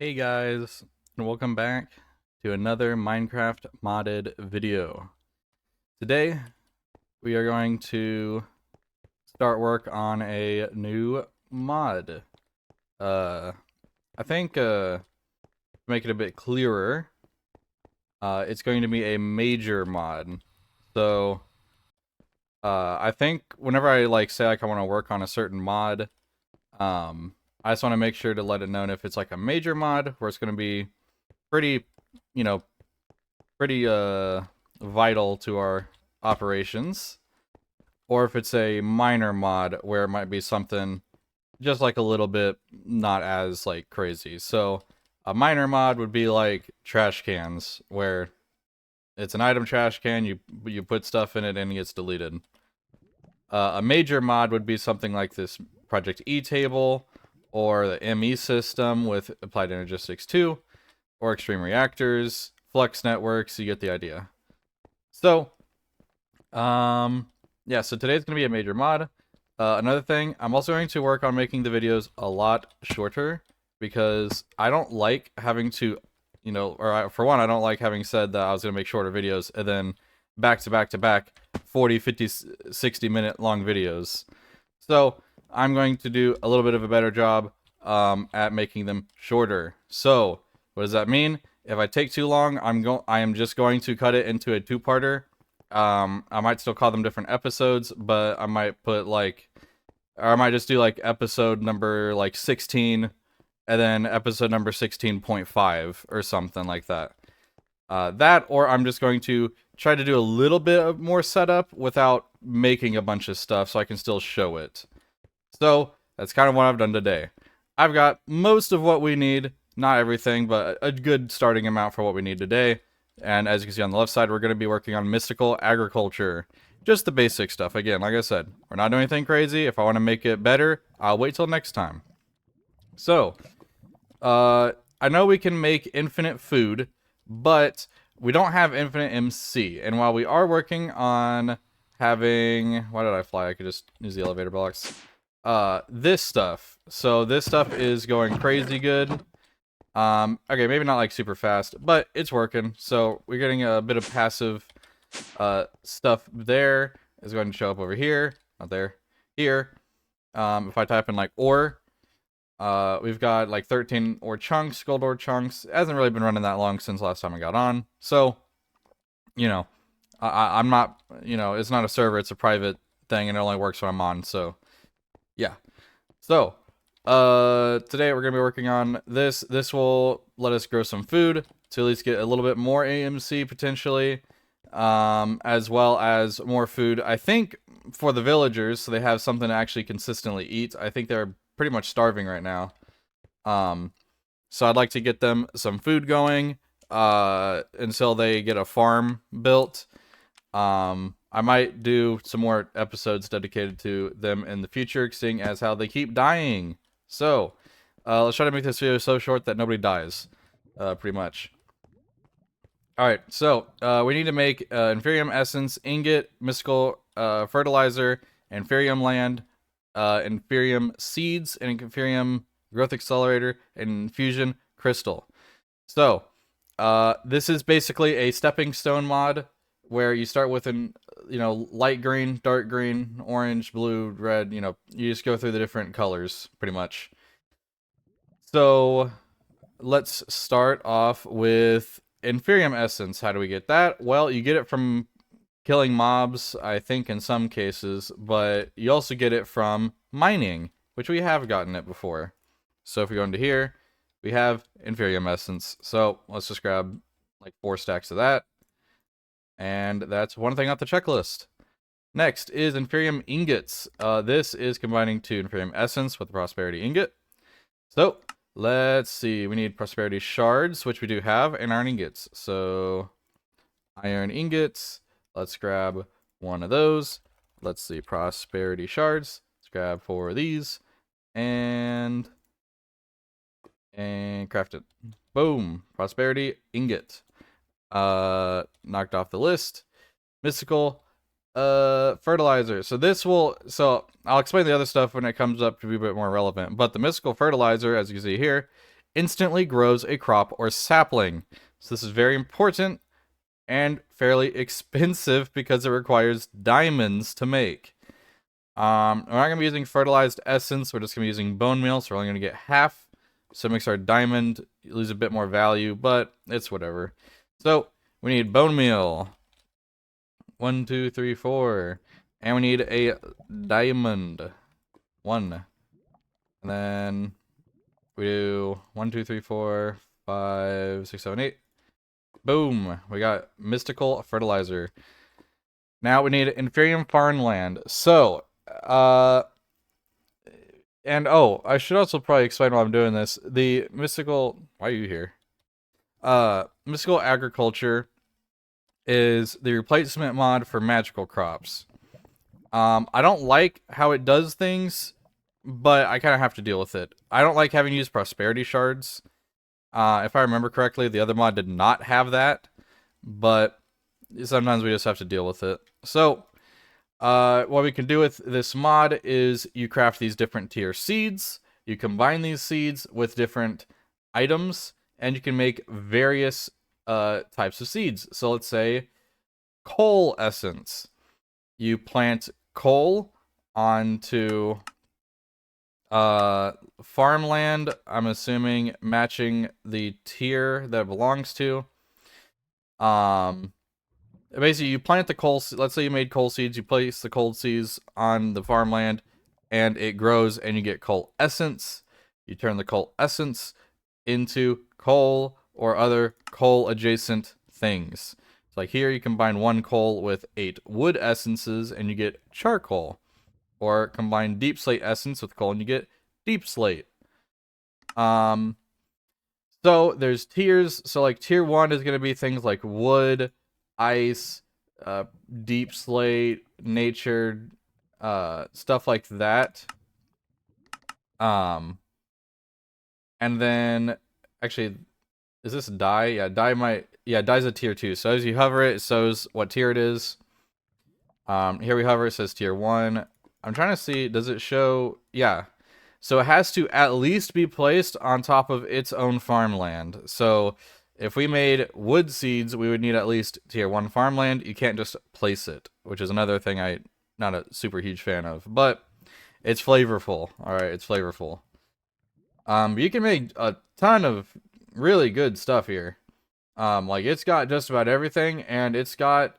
Hey guys, and welcome back to another Minecraft modded video. Today, we are going to start work on a new mod. I think, to make it a bit clearer, it's going to be a major mod. So, I think whenever I say I want to work on a certain mod, I just want to make sure to let it known if it's like a major mod, where it's going to be pretty, you know, pretty vital to our operations, or if it's a minor mod where it might be something just like a little bit not as like crazy. So a minor mod would be like trash cans, where it's an item trash can, you put stuff in it and it gets deleted. A major mod would be something like this Project E table, or the ME system with Applied Energistics 2, or Extreme Reactors, Flux Networks, you get the idea. So, yeah, so today's going to be a major mod. Another thing, I'm also going to work on making the videos a lot shorter, because I don't like having to, for one, I don't like having said that I was going to make shorter videos, and then back to back to back 40, 50, 60-minute long videos. So, I'm going to do a little bit of a better job at making them shorter. So, what does that mean? If I take too long, I am just going to cut it into a two-parter. I might still call them different episodes, but I might put or I might just do like episode number 16, and then episode number 16.5 or something like that. Or I'm just going to try to do a little bit of more setup without making a bunch of stuff so I can still show it. So that's kind of what I've done today. I've got most of what we need, not everything, but a good starting amount for what we need today. And as you can see on the left side, we're going to be working on mystical agriculture. Just the basic stuff. Again, like I said, we're not doing anything crazy. If I want to make it better, I'll wait till next time. So, I know we can make infinite food, but we don't have infinite MC. And while we are working on having... Why did I fly? I could just use the elevator blocks. This stuff. So this stuff is going crazy good. Okay, maybe not like super fast, but it's working. So we're getting a bit of passive stuff there. Is going to show up over here, not there, here. If I type in like ore, we've got like 13 ore chunks, gold ore chunks. It hasn't really been running that long since last time I got on. So, I'm not, it's not a server, it's a private thing, and it only works when I'm on. So, yeah. So, today we're gonna be working on this. This will let us grow some food to at least get a little bit more AMC potentially, as well as more food. I think for the villagers, so they have something to actually consistently eat. I think they're pretty much starving right now. So I'd like to get them some food going, until they get a farm built. I might do some more episodes dedicated to them in the future, seeing as how they keep dying. So, let's try to make this video so short that nobody dies, pretty much. Alright, so, we need to make Inferium Essence, Ingot, Mystical Fertilizer, Inferium Land, Inferium Seeds, and Inferium Growth Accelerator, and Infusion Crystal. So, this is basically a stepping stone mod, where you start with an light green, dark green, orange, blue, red. You just go through the different colors pretty much. So let's start off with Inferium Essence. How do we get that? Well, you get it from killing mobs, I think, in some cases, but you also get it from mining, which we have gotten it before. So if we go into here, we have Inferium Essence. So let's just grab like 4 stacks of that. And that's one thing off the checklist. Next is Inferium Ingots. This is combining 2 Inferium Essence with the Prosperity Ingot. So, let's see. We need Prosperity Shards, which we do have, and Iron Ingots. So, Iron Ingots. Let's grab one of those. Let's see. Prosperity Shards. Let's grab 4 of these. And craft it. Boom. Prosperity Ingot. Knocked off the list. Mystical fertilizer. So I'll explain the other stuff when it comes up to be a bit more relevant. But the mystical fertilizer, as you can see here, instantly grows a crop or sapling. So this is very important and fairly expensive because it requires diamonds to make. We're not going to be using fertilized essence. We're just going to be using bone meal, so we're only going to get half. So it makes our diamond lose a bit more value, but it's whatever. So we need bone meal. 1, 2, 3, 4. And we need a diamond. 1. And then we do 1, 2, 3, 4, 5, 6, 7, 8. Boom. We got mystical fertilizer. Now we need inferium farmland. So, and oh, I should also probably explain while I'm doing this. The mystical, why are you here? Mystical agriculture is the replacement mod for magical crops. I don't like how it does things, but I kind of have to deal with it. I don't like having to use prosperity shards. If I remember correctly, the other mod did not have that, but sometimes we just have to deal with it. So, what we can do with this mod is you craft these different tier seeds, you combine these seeds with different items, and you can make various types of seeds. So let's say coal essence. You plant coal onto farmland, I'm assuming matching the tier that it belongs to. Basically, you plant the coal. Let's say you made coal seeds. You place the coal seeds on the farmland, and it grows, and you get coal essence. You turn the coal essence into coal or other coal adjacent things. So like here, you combine 1 coal with 8 wood essences, and you get charcoal. Or combine deep slate essence with coal, and you get deep slate. So there's tiers. So like tier 1 is going to be things like wood, ice, deep slate, nature, stuff like that. And then actually, is this dye? Yeah, dye's a tier 2. So as you hover it, it shows what tier it is. Here we hover, it says tier 1. I'm trying to see, does it show? Yeah. So it has to at least be placed on top of its own farmland. So if we made wood seeds, we would need at least tier 1 farmland. You can't just place it, which is another thing I'm not a super huge fan of. But it's flavorful. Alright, it's flavorful. You can make a ton of really good stuff here. Like it's got just about everything, and it's got,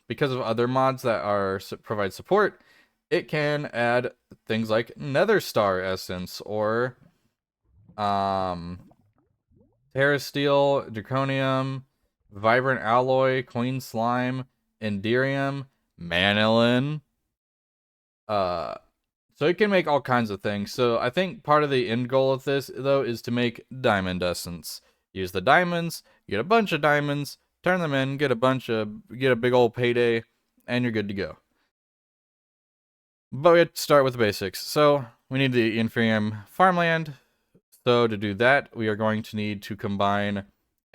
because of other mods that are provide support, it can add things like Nether Star Essence or Terra Steel, Draconium, Vibrant Alloy, Queen Slime, Enderium, Manilin. So it can make all kinds of things. So I think part of the end goal of this, though, is to make Diamond Essence. Use the diamonds, get a bunch of diamonds, turn them in, get a big old payday, and you're good to go. But we have to start with the basics. So we need the inferium farmland. So to do that, we are going to need to combine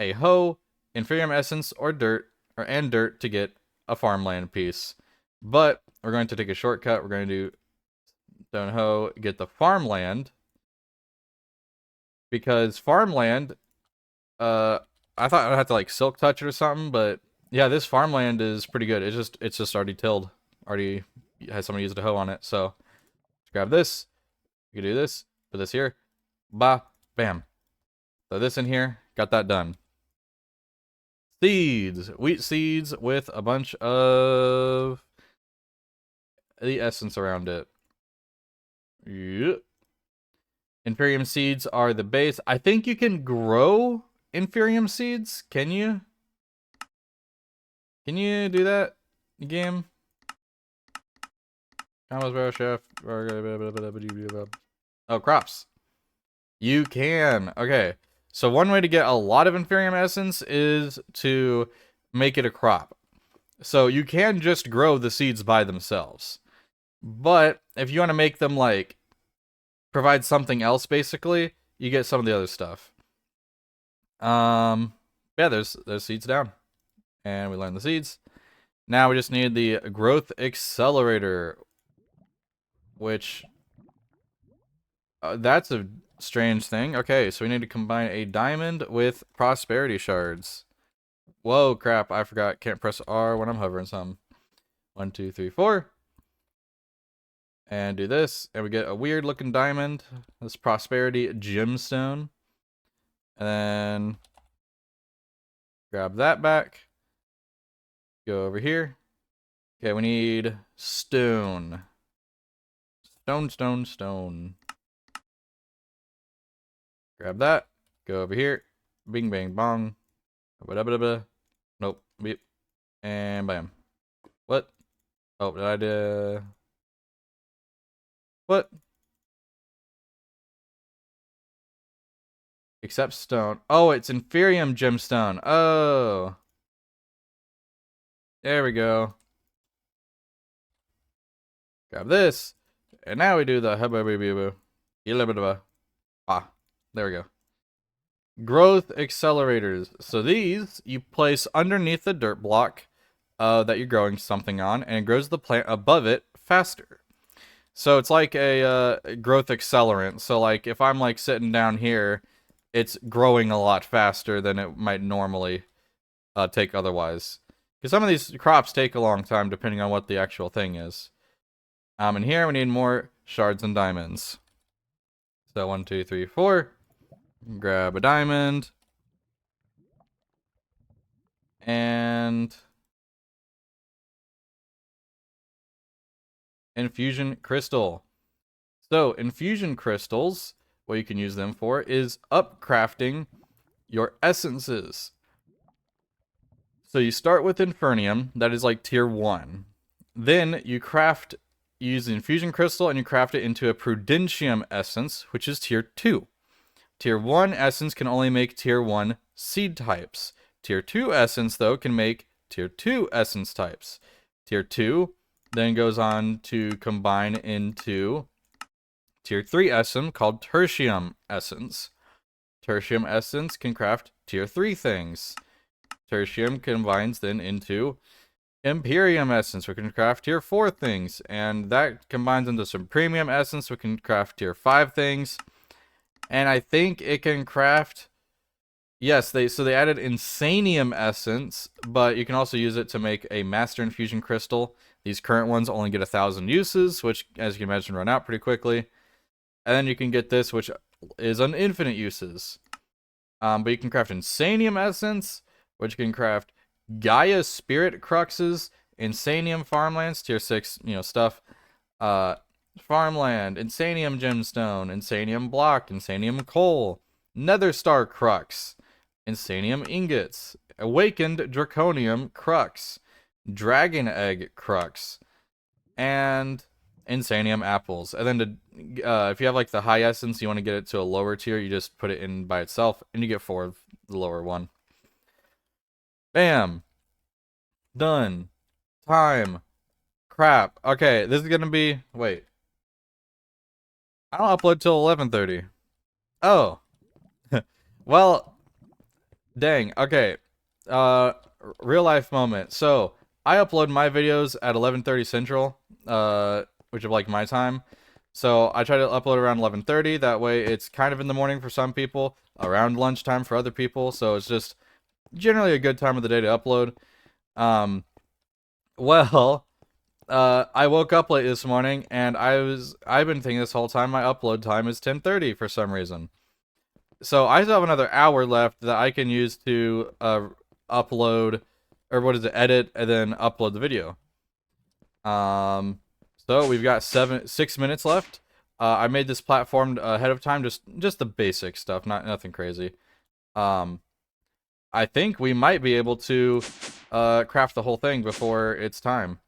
a hoe, inferium essence, or dirt, and dirt to get a farmland piece. But we're going to take a shortcut. We're going to do stone hoe, get the farmland. Because farmland, I thought I'd have to like silk touch it or something, but yeah, this farmland is pretty good. It's just already tilled. Already has somebody used a hoe on it. So let's grab this. You can do this. Put this here. Bah. Bam. Throw this in here. Got that done. Seeds. Wheat seeds with a bunch of the essence around it. Yep. Inferium seeds are the base. I think you can grow inferium seeds. Can you? Can you do that, game? Combos, chef. Oh, crops. You can. Okay. So one way to get a lot of inferium essence is to make it a crop. So you can just grow the seeds by themselves. But if you want to make them like provide something else, basically, you get some of the other stuff. Yeah, there's seeds down. And we learned the seeds. Now we just need the growth accelerator, which that's a strange thing. Okay, so we need to combine a diamond with prosperity shards. Whoa, crap, I forgot. Can't press R when I'm hovering something. 1, 2, 3, 4. And do this, and we get a weird looking diamond. This prosperity gemstone. And then grab that back. Go over here. Okay, we need stone. Stone. Grab that. Go over here. Bing, bang, bong. Nope. Beep. And bam. What? Oh, did I do... What? Except stone. Oh, it's inferium gemstone. Oh. There we go. Grab this. And now we do the hubba-boo-boo-boo. Ah, there we go. Growth accelerators. So these you place underneath the dirt block that you're growing something on, and it grows the plant above it faster. So it's like a growth accelerant. So like if I'm like sitting down here, it's growing a lot faster than it might normally take otherwise. Because some of these crops take a long time depending on what the actual thing is. And here we need more shards and diamonds. So 1, 2, 3, 4. Grab a diamond. And infusion crystal. So infusion crystals, what you can use them for is upcrafting your essences. So you start with infernium, that is like tier 1. Then you use the infusion crystal and you craft it into a prudentium essence, which is tier 2. Tier 1 essence can only make tier 1 seed types. Tier 2 essence, though, can make tier 2 essence types. Tier 2 then goes on to combine into tier 3 essence called tertium essence. Tertium essence can craft tier 3 things. Tertium combines then into Imperium essence, we can craft tier 4 things, and that combines into some premium essence, we can craft tier 5 things, and I think it can craft, yes, they added Insanium essence, but you can also use it to make a master infusion crystal. These current ones only get 1,000 uses, which, as you can imagine, run out pretty quickly, and then you can get this, which is an infinite uses, but you can craft Insanium essence, which can craft Gaia Spirit Cruxes, Insanium Farmlands, tier 6, stuff, Farmland, Insanium Gemstone, Insanium Block, Insanium Coal, Nether Star Crux, Insanium Ingots, Awakened Draconium Crux, Dragon Egg Crux, and Insanium Apples. And then if you have like the high essence, you want to get it to a lower tier, you just put it in by itself, and you get 4 of the lower one. Bam. Done. Time. Crap. Okay, this is gonna be... Wait. I don't upload till 11:30. Oh. Well, dang. Okay. Real life moment. So, I upload my videos at 11:30 Central, which is like my time. So, I try to upload around 11:30. That way, it's kind of in the morning for some people, around lunchtime for other people. So, it's just generally a good time of the day to upload. I woke up late this morning and I've been thinking this whole time my upload time is 10:30 for some reason. So I still have another hour left that I can use to upload, or edit and then upload the video. So we've got 6 minutes left. I made this platform ahead of time, just the basic stuff, nothing crazy. I think we might be able to craft the whole thing before it's time.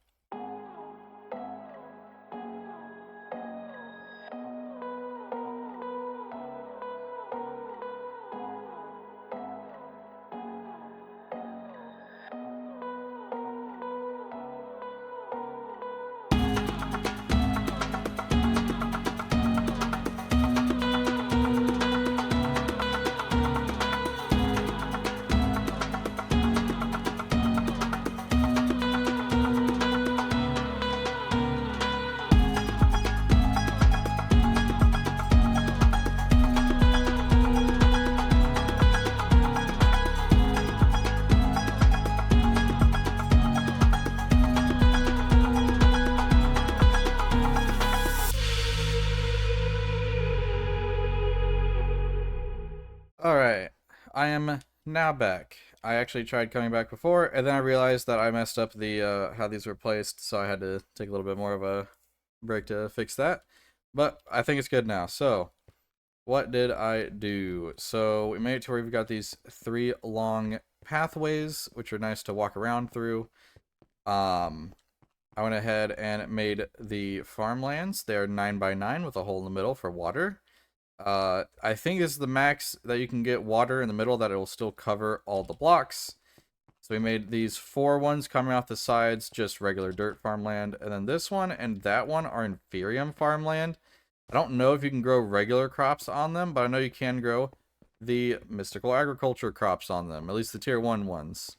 I am now back. I actually tried coming back before, and then I realized that I messed up the how these were placed, so I had to take a little bit more of a break to fix that. But I think it's good now. So, what did I do? So, we made it to where we've got these 3 long pathways, which are nice to walk around through. I went ahead and made the farmlands. They are 9 by 9 with a hole in the middle for water. I think this is the max that you can get water in the middle, that it will still cover all the blocks. So we made these 4 ones coming off the sides, just regular dirt farmland. And then this one and that one are inferium farmland. I don't know if you can grow regular crops on them, but I know you can grow the mystical agriculture crops on them, at least the tier 1 ones.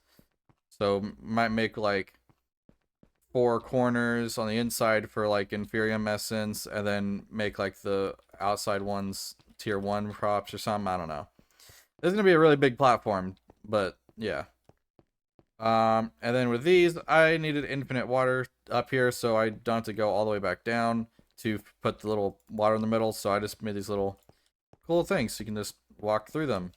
So might make like 4 corners on the inside for like inferium essence, and then make like the outside ones tier 1 crops or something. I don't know. This is gonna be a really big platform, but yeah. And then with these, I needed infinite water up here, so I don't have to go all the way back down to put the little water in the middle. So I just made these little cool things so you can just walk through them.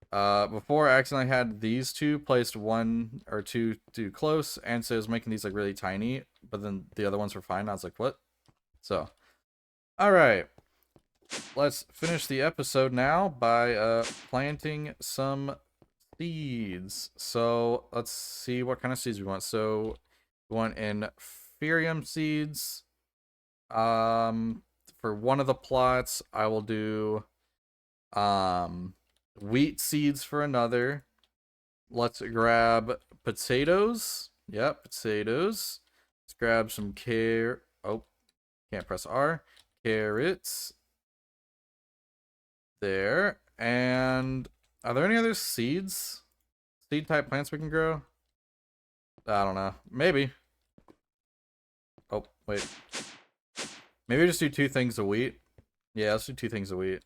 Before I accidentally had these 2 placed 1 or 2 too close, and so it was making these like really tiny, but then the other ones were fine. I was like, what? So, alright. Let's finish the episode now by planting some seeds. So, let's see what kind of seeds we want. So, we want inferium seeds. For one of the plots, I will do wheat seeds for another. Let's grab potatoes. Yep, potatoes. Let's grab some oh, can't press R. Carrots. There. And are there any other seeds? Seed type plants we can grow? I don't know. Maybe. Oh, wait. Maybe just do 2 things of wheat. Yeah, let's do 2 things of wheat.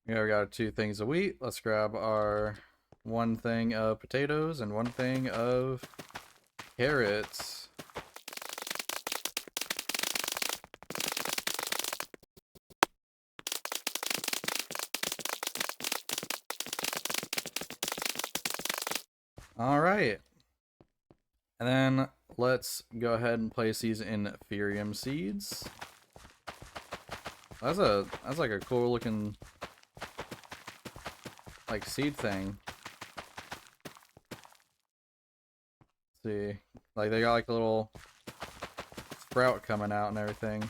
Yeah, we got 2 things of wheat. Let's grab our 1 thing of potatoes and 1 thing of carrots. Alright. And then let's go ahead and place these in inferium seeds. That's like a cool looking like seed thing. Let's see, like they got like a little sprout coming out and everything.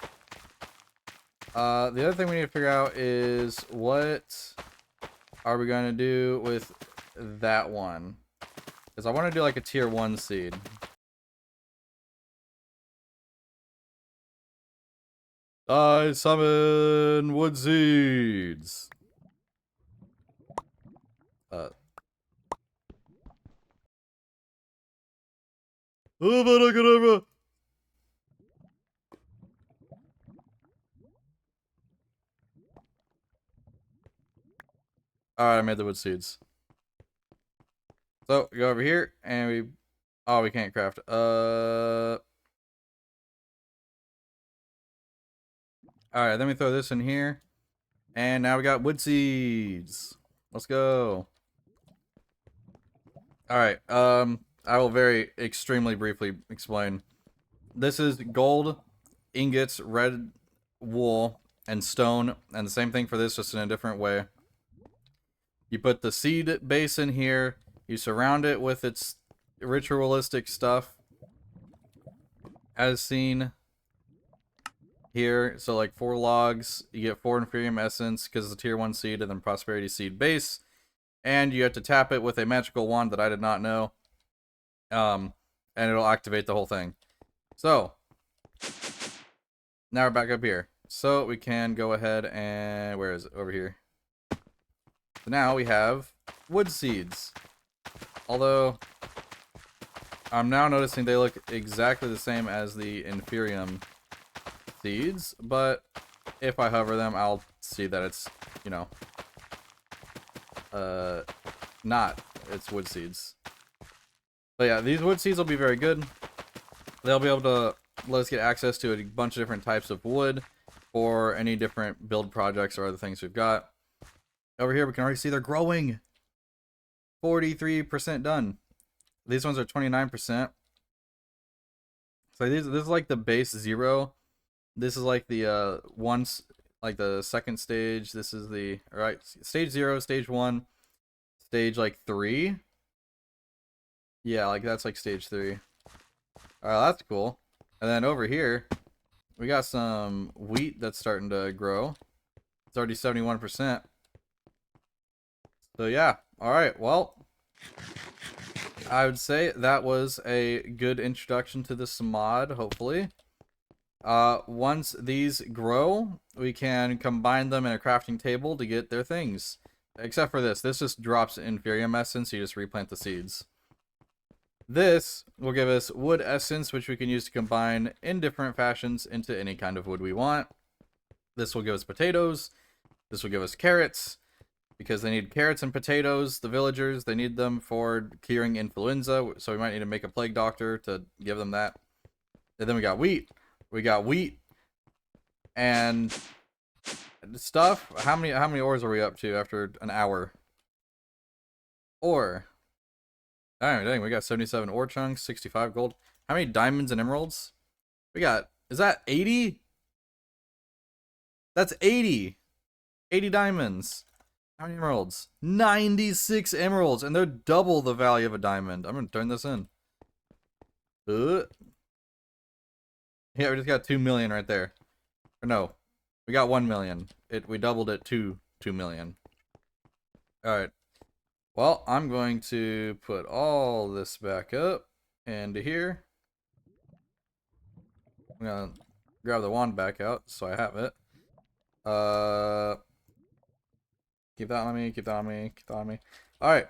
The other thing we need to figure out is what are we going to do with that one, because I want to do like a tier 1 seed. I summon wood seeds. Alright, I made the wood seeds. So, we go over here, and we... Oh, we can't craft. Alright, then we throw this in here. And now we got wood seeds. Let's go. Alright, I will very extremely briefly explain. This is gold, ingots, red wool, and stone. And the same thing for this, just in a different way. You put the seed base in here. You surround it with its ritualistic stuff, as seen here. So like 4 logs, you get 4 inferium essence because it's a tier 1 seed, and then prosperity seed base. And you have to tap it with a magical wand that I did not know. And it'll activate the whole thing. So now we're back up here. So we can go ahead and where is it? Over here. So now we have wood seeds. Although I'm now noticing they look exactly the same as the inferium seeds, but if I hover them, I'll see that it's, you know, not, it's wood seeds. But yeah, these wood seeds will be very good. They'll be able to let us get access to a bunch of different types of wood for any different build projects or other things we've got. Over here, we can already see they're growing. 43% done. These ones are 29%. So this is like the base 0. This is like the like the second stage. This is the alright, stage 0, stage 1, stage like 3. Yeah, like that's like stage 3. Alright, that's cool. And then over here, we got some wheat that's starting to grow. It's already 71%. So yeah, alright, well, I would say that was a good introduction to this mod, hopefully. Once these grow, we can combine them in a crafting table to get their things. Except for this. This just drops Inferium Essence, so you just replant the seeds. This will give us wood essence, which we can use to combine in different fashions into any kind of wood we want. This will give us potatoes. This will give us carrots, because they need carrots and potatoes. The villagers, they need them for curing influenza, so we might need to make a plague doctor to give them that. And then we got wheat. We got wheat and stuff. How many ores are we up to after an hour? Ore. Alright, dang, we got 77 ore chunks, 65 gold. How many diamonds and emeralds? We got, is that 80? That's 80. 80 diamonds. How many emeralds? 96 emeralds, and they're double the value of a diamond. I'm gonna turn this in. Yeah, we just got 2 million right there. Or no, we got 1 million. We doubled it to 2 million. Alright. Well, I'm going to put all this back up into here. I'm gonna grab the wand back out so I have it. Keep that on me, keep that on me, keep that on me. Alright.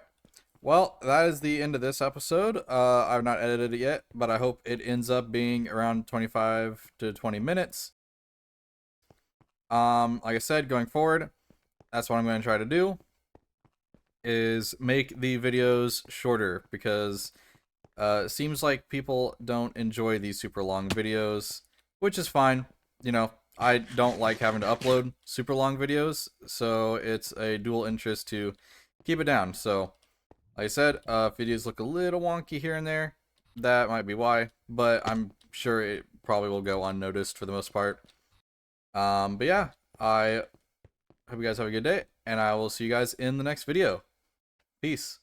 Well, that is the end of this episode. I've not edited it yet, but I hope it ends up being around 25 to 20 minutes. Like I said, going forward, that's what I'm going to try to do, is make the videos shorter, because it seems like people don't enjoy these super long videos, which is fine. You know, I don't like having to upload super long videos, so it's a dual interest to keep it down. So, like I said, videos look a little wonky here and there. That might be why, but I'm sure it probably will go unnoticed for the most part. But yeah, I hope you guys have a good day, and I will see you guys in the next video. Peace.